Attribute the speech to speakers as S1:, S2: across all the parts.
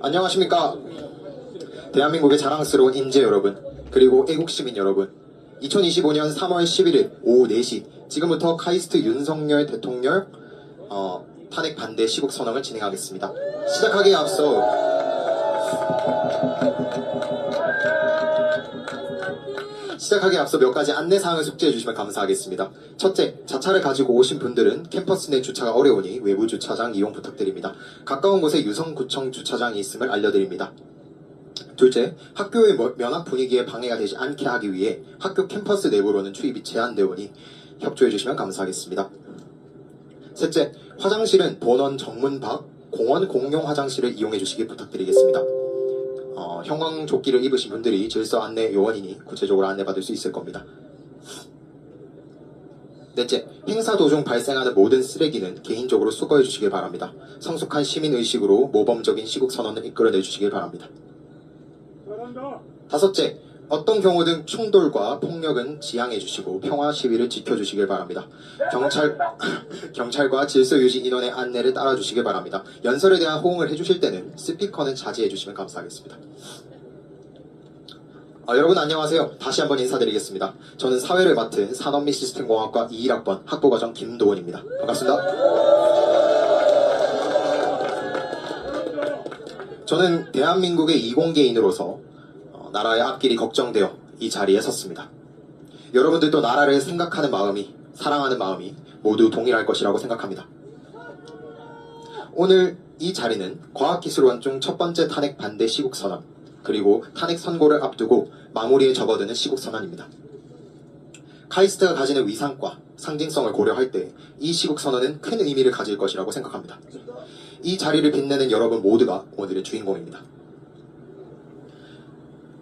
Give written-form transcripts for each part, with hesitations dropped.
S1: 안녕하십니까. 대한민국의 자랑스러운 인재 여러분, 그리고 애국시민 여러분, 2025년 3월 11일 오후 4시 지금부터 카이스트 윤석열 대통령 탄핵 반대 시국 선언을 진행하겠습니다. 시작하기에 앞서 몇 가지 안내사항을 숙지해 주시면 감사하겠습니다. 첫째, 자차를 가지고 오신 분들은 캠퍼스 내 주차가 어려우니 외부 주차장 이용 부탁드립니다. 가까운 곳에 유성구청 주차장이 있음을 알려드립니다. 둘째, 학교의 면학 분위기에 방해가 되지 않게 하기 위해 학교 캠퍼스 내부로는 출입이 제한되어 오니 협조해 주시면 감사하겠습니다. 셋째, 화장실은 본원 정문밖 공원 공용 화장실을 이용해 주시기 부탁드리겠습니다. 형광조끼를 입으신 분들이 질서 안내 요원이니 구체적으로 안내받을 수 있을 겁니다. 넷째, 행사 도중 발생하는 모든 쓰레기는 개인적으로 수거해 주시길 바랍니다. 성숙한 시민의식으로 모범적인 시국선언을 이끌어내 주시길 바랍니다. 다섯째, 어떤 경우든 충돌과 폭력은 지양해 주시고 평화 시위를 지켜주시길 바랍니다. 경찰과 질서 유지 인원의 안내를 따라 주시길 바랍니다. 연설에 대한 호응을 해주실 때는 스피커는 자제해 주시면 감사하겠습니다. 여러분 안녕하세요. 다시 한번 인사드리겠습니다. 저는 사회를 맡은 산업 및 시스템공학과 21학번 학부과정 김도원입니다. 반갑습니다. 저는 대한민국의 이공계인으로서 나라의 앞길이 걱정되어 이 자리에 섰습니다. 여러분들도 나라를 생각하는 마음이, 사랑하는 마음이 모두 동일할 것이라고 생각합니다. 오늘 이 자리는 과학기술원중 첫 번째 탄핵 반대 시국선언, 그리고 탄핵 선고를 앞두고 마무리에 접어드는 시국선언입니다. 카이스트가 가지는 위상과 상징성을 고려할 때 이 시국선언은 큰 의미를 가질 것이라고 생각합니다. 이 자리를 빛내는 여러분 모두가 오늘의 주인공입니다.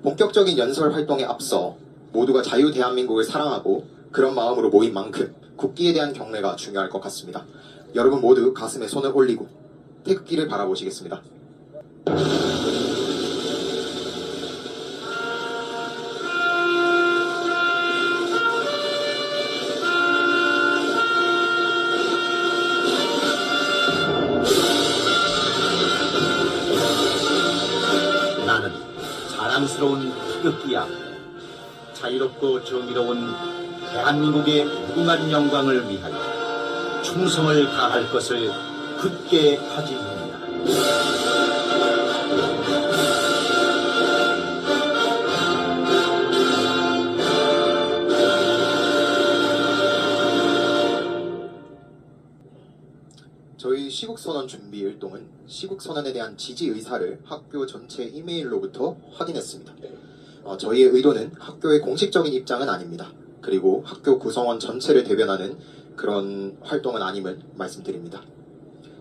S1: 본격적인 연설 활동에 앞서 모두가 자유 대한민국을 사랑하고 그런 마음으로 모인 만큼 국기에 대한 경례가 중요할 것 같습니다. 여러분 모두 가슴에 손을 올리고 태극기를 바라보시겠습니다.
S2: 나는 자랑스러운 태극기야. 자유롭고 정의로운 대한민국의 무궁한 영광을 위하여 충성을 다할 것을 굳게 다짐합니다.
S1: 저희 시국선언 준비 일동은 시국선언에 대한 지지 의사를 학교 전체 이메일로부터 확인했습니다. 저희의 의도는 학교의 공식적인 입장은 아닙니다. 그리고 학교 구성원 전체를 대변하는 그런 활동은 아님을 말씀드립니다.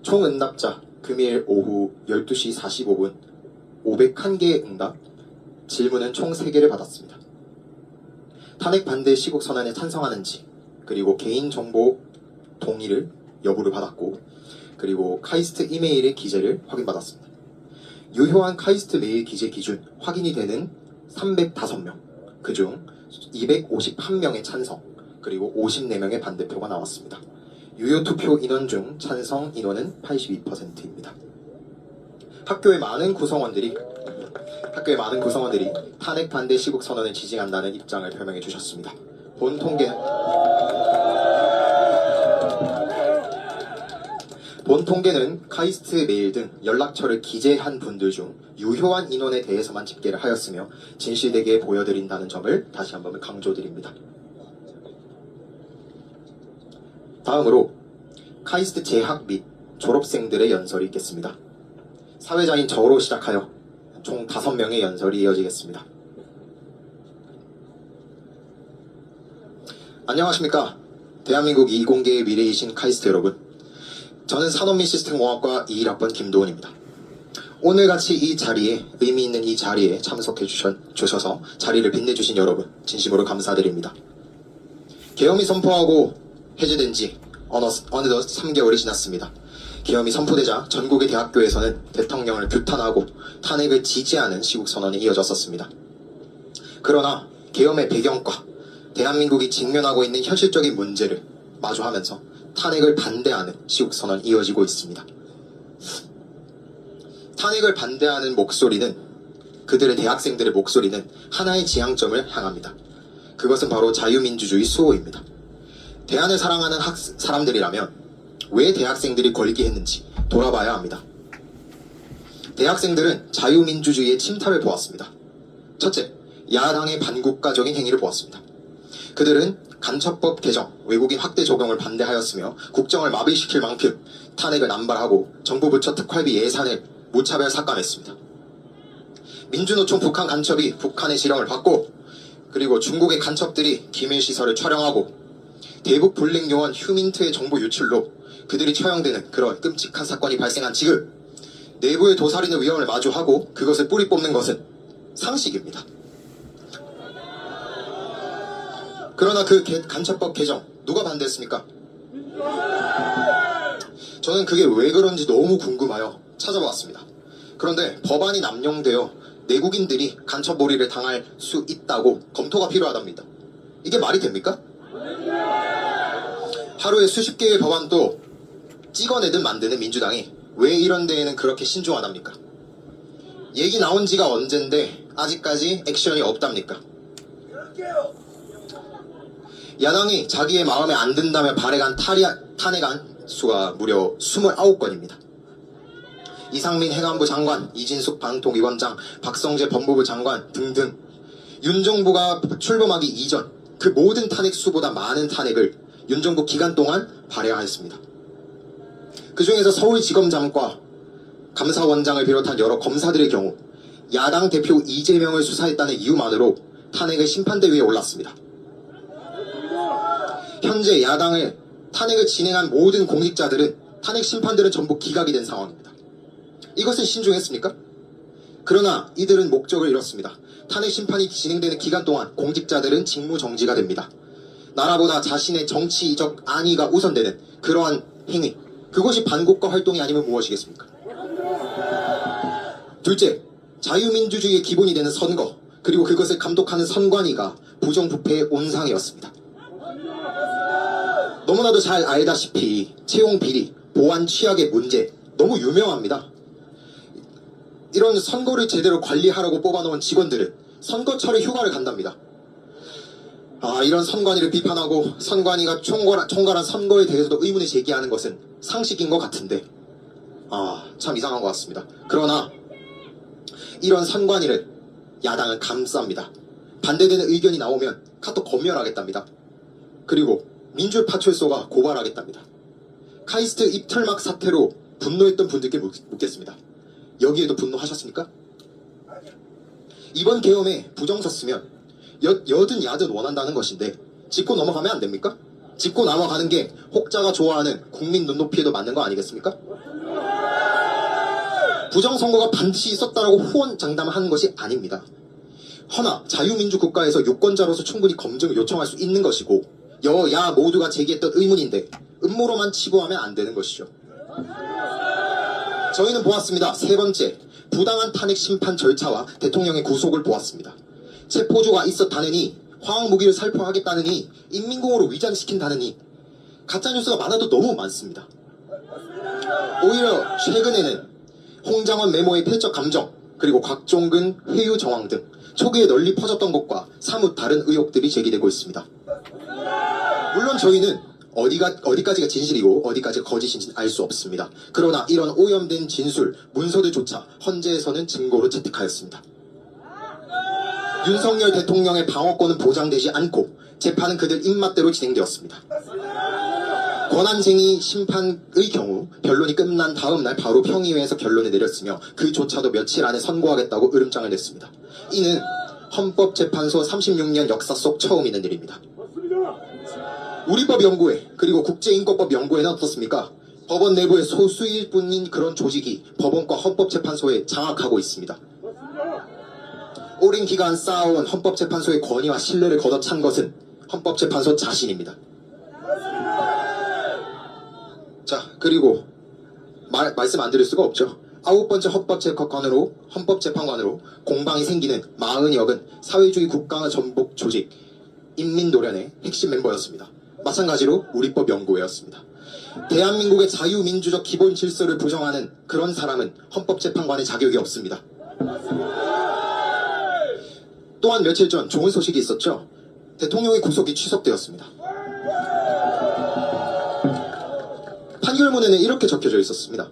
S1: 총 응답자 금일 오후 12시 45분 501개의 응답, 질문은 총 3개를 받았습니다. 탄핵 반대 시국선언에 찬성하는지, 그리고 개인정보 동의를 여부를 받았고, 그리고 카이스트 이메일의 기재를 확인받았습니다. 유효한 카이스트 메일 기재 기준 확인이 되는 305명, 그중 251명의 찬성, 그리고 54명의 반대표가 나왔습니다. 유효 투표 인원 중 찬성 인원은 82%입니다. 학교의 많은 구성원들이 탄핵 반대 시국 선언을 지지한다는 입장을 표명해 주셨습니다. 본 통계는 카이스트 메일 등 연락처를 기재한 분들 중 유효한 인원에 대해서만 집계를 하였으며 진실되게 보여드린다는 점을 다시 한번 강조드립니다. 다음으로 카이스트 재학 및 졸업생들의 연설이 있겠습니다. 사회자인 저로 시작하여 총 5명의 연설이 이어지겠습니다. 안녕하십니까. 대한민국 이공계의 미래이신 카이스트 여러분. 저는 산업 및 시스템공학과 21학번 김도훈입니다. 오늘같이 이 자리에, 의미 있는 이 자리에 참석해 주셔서 자리를 빛내주신 여러분 진심으로 감사드립니다. 계엄이 선포하고 해제된 지 어느덧 3개월이 지났습니다. 계엄이 선포되자 전국의 대학교에서는 대통령을 규탄하고 탄핵을 지지하는 시국선언이 이어졌었습니다. 그러나 계엄의 배경과 대한민국이 직면하고 있는 현실적인 문제를 마주하면서 탄핵을 반대하는 시국선언이 이어지고 있습니다. 탄핵을 반대하는 목소리는, 그들의 대학생들의 목소리는 하나의 지향점을 향합니다. 그것은 바로 자유민주주의 수호입니다. 대안을 사랑하는 사람들이라면 왜 대학생들이 걸기했는지 돌아봐야 합니다. 대학생들은 자유민주주의의 침탈을 보았습니다. 첫째, 야당의 반국가적인 행위를 보았습니다. 그들은 간첩법 개정, 외국인 확대 적용을 반대하였으며 국정을 마비시킬 만큼 탄핵을 남발하고 정부 부처 특활비 예산을 무차별 삭감했습니다. 민주노총 북한 간첩이 북한의 지령을 받고, 그리고 중국의 간첩들이 기밀시설을 촬영하고, 대북 블랙 요원 휴민트의 정보 유출로 그들이 처형되는 그런 끔찍한 사건이 발생한 지금, 내부의 도살인의 위험을 마주하고 그것을 뿌리 뽑는 것은 상식입니다. 그러나 그 간첩법 개정 누가 반대했습니까? 저는 그게 왜 그런지 너무 궁금하여 찾아보았습니다. 그런데 법안이 남용되어 내국인들이 간첩몰이를 당할 수 있다고 검토가 필요하답니다. 이게 말이 됩니까? 하루에 수십 개의 법안도 찍어내든 만드는 민주당이 왜 이런 데에는 그렇게 신중하답니까? 얘기 나온 지가 언젠데 아직까지 액션이 없답니까? 야당이 자기의 마음에 안 든다며 발행한 탄핵안 수가 무려 29건입니다. 이상민 행안부 장관, 이진숙 방통위원장, 박성재 법무부 장관 등등 윤 정부가 출범하기 이전 그 모든 탄핵 수보다 많은 탄핵을 윤 정부 기간 동안 발행하였습니다. 그 중에서 서울지검장과 감사원장을 비롯한 여러 검사들의 경우 야당 대표 이재명을 수사했다는 이유만으로 탄핵의 심판대 위에 올랐습니다. 현재 야당을 탄핵을 진행한 모든 공직자들은, 탄핵 심판들은 전부 기각이 된 상황입니다. 이것은 신중했습니까? 그러나 이들은 목적을 잃었습니다. 탄핵 심판이 진행되는 기간 동안 공직자들은 직무 정지가 됩니다. 나라보다 자신의 정치적 안위가 우선되는 그러한 행위, 그것이 반국가 활동이 아니면 무엇이겠습니까? 둘째, 자유민주주의의 기본이 되는 선거, 그리고 그것을 감독하는 선관위가 부정부패의 온상이었습니다. 너무나도 잘 알다시피 채용 비리, 보안 취약의 문제 너무 유명합니다. 이런 선거를 제대로 관리하라고 뽑아놓은 직원들은 선거철에 휴가를 간답니다. 이런 선관위를 비판하고 선관위가 총괄한 선거에 대해서도 의문을 제기하는 것은 상식인 것 같은데, 참 이상한 것 같습니다. 그러나 이런 선관위를 야당은 감쌉니다. 반대되는 의견이 나오면 카톡 검열하겠답니다. 그리고 민주파출소가 고발하겠답니다. 카이스트 입틀막 사태로 분노했던 분들께 묻겠습니다. 여기에도 분노하셨습니까? 이번 계엄에 부정 섰으면 여든 야든 원한다는 것인데 짚고 넘어가면 안 됩니까? 짚고 넘어가는 게 혹자가 좋아하는 국민 눈높이에도 맞는 거 아니겠습니까? 부정선거가 반드시 있었다라고 후원장담하는 것이 아닙니다. 허나 자유민주 국가에서 유권자로서 충분히 검증을 요청할 수 있는 것이고, 여야 모두가 제기했던 의문인데 음모로만 치부하면 안 되는 것이죠. 저희는 보았습니다. 세 번째, 부당한 탄핵 심판 절차와 대통령의 구속을 보았습니다. 체포조가 있었다느니, 화학무기를 살포하겠다느니, 인민공화로 위장시킨다느니, 가짜뉴스가 많아도 너무 많습니다. 오히려 최근에는 홍장원 메모의 패적 감정, 그리고 곽종근 회유 정황 등 초기에 널리 퍼졌던 것과 사뭇 다른 의혹들이 제기되고 있습니다. 물론 저희는 어디까지가 진실이고 어디까지가 거짓인지는 알 수 없습니다. 그러나 이런 오염된 진술, 문서들조차 헌재에서는 증거로 채택하였습니다. 윤석열 대통령의 방어권은 보장되지 않고 재판은 그들 입맛대로 진행되었습니다. 권한쟁의 심판의 경우 변론이 끝난 다음 날 바로 평의회에서 결론을 내렸으며 그조차도 며칠 안에 선고하겠다고 으름장을 냈습니다. 이는 헌법재판소 36년 역사 속 처음 있는 일입니다. 우리법연구회 그리고 국제인권법연구회는 어떻습니까? 법원 내부의 소수일 뿐인 그런 조직이 법원과 헌법재판소에 장악하고 있습니다. 오랜 기간 쌓아온 헌법재판소의 권위와 신뢰를 걷어찬 것은 헌법재판소 자신입니다. 자, 그리고 말씀 안 드릴 수가 없죠. 9번째 헌법재판관으로 공방이 생기는 마은혁은 사회주의 국가 전복 조직 인민노련의 핵심 멤버였습니다. 마찬가지로 우리법 연구회였습니다. 대한민국의 자유민주적 기본 질서를 부정하는 그런 사람은 헌법재판관의 자격이 없습니다. 또한 며칠 전 좋은 소식이 있었죠. 대통령의 구속이 취소되었습니다. 판결문에는 이렇게 적혀져 있었습니다.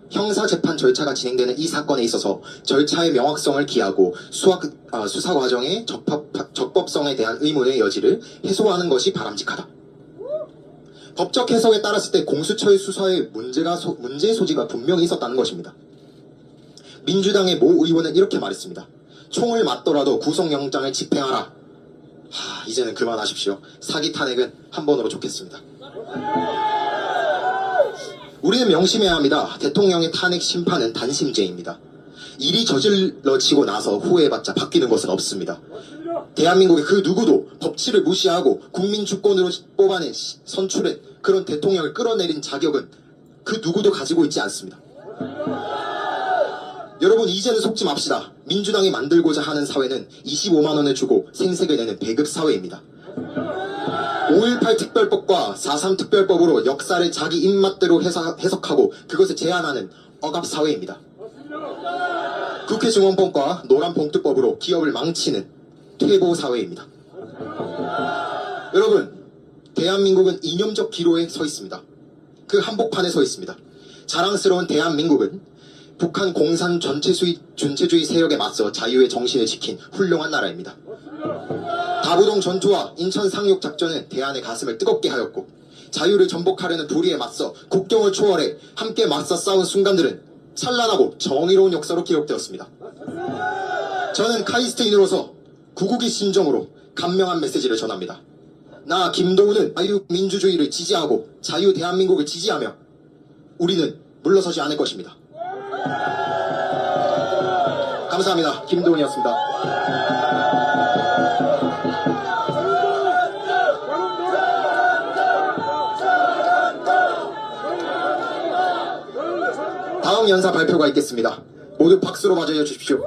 S1: 형사재판 절차가 진행되는 이 사건에 있어서 절차의 명확성을 기하고 수사 과정의 적법성에 대한 의문의 여지를 해소하는 것이 바람직하다. 법적 해석에 따랐을 때 공수처의 수사에 문제의 소지가 분명히 있었다는 것입니다. 민주당의 모 의원은 이렇게 말했습니다. 총을 맞더라도 구속영장을 집행하라. 이제는 그만하십시오. 사기 탄핵은 한 번으로 좋겠습니다. 우리는 명심해야 합니다. 대통령의 탄핵 심판은 단심제입니다. 일이 저질러지고 나서 후회해봤자 바뀌는 것은 없습니다. 대한민국의 그 누구도 법치를 무시하고 국민 주권으로 뽑아낸 선출한 그런 대통령을 끌어내린 자격은 그 누구도 가지고 있지 않습니다. 여러분, 이제는 속지 맙시다. 민주당이 만들고자 하는 사회는 25만 원을 주고 생색을 내는 배급 사회입니다. 5.18 특별법과 4.3 특별법으로 역사를 자기 입맛대로 해석하고 그것을 제한하는 억압 사회입니다. 국회 증언법과 노란 봉투법으로 기업을 망치는 퇴보 사회입니다. 여러분, 대한민국은 이념적 기로에 서 있습니다. 그 한복판에 서 있습니다. 자랑스러운 대한민국은 북한 공산 전체주의 세력에 맞서 자유의 정신을 지킨 훌륭한 나라입니다. 다부동 전투와 인천 상륙 작전은 대한의 가슴을 뜨겁게 하였고, 자유를 전복하려는 불의에 맞서 국경을 초월해 함께 맞서 싸운 순간들은 찬란하고 정의로운 역사로 기록되었습니다. 저는 카이스트인으로서 구국의 심정으로 간명한 메시지를 전합니다. 나 김도우는 자유민주주의를 지지하고 자유 대한민국을 지지하며 우리는 물러서지 않을 것입니다. 감사합니다. 김도훈이었습니다. 다음 연사 발표가 있겠습니다. 모두 박수로 맞이해 주십시오.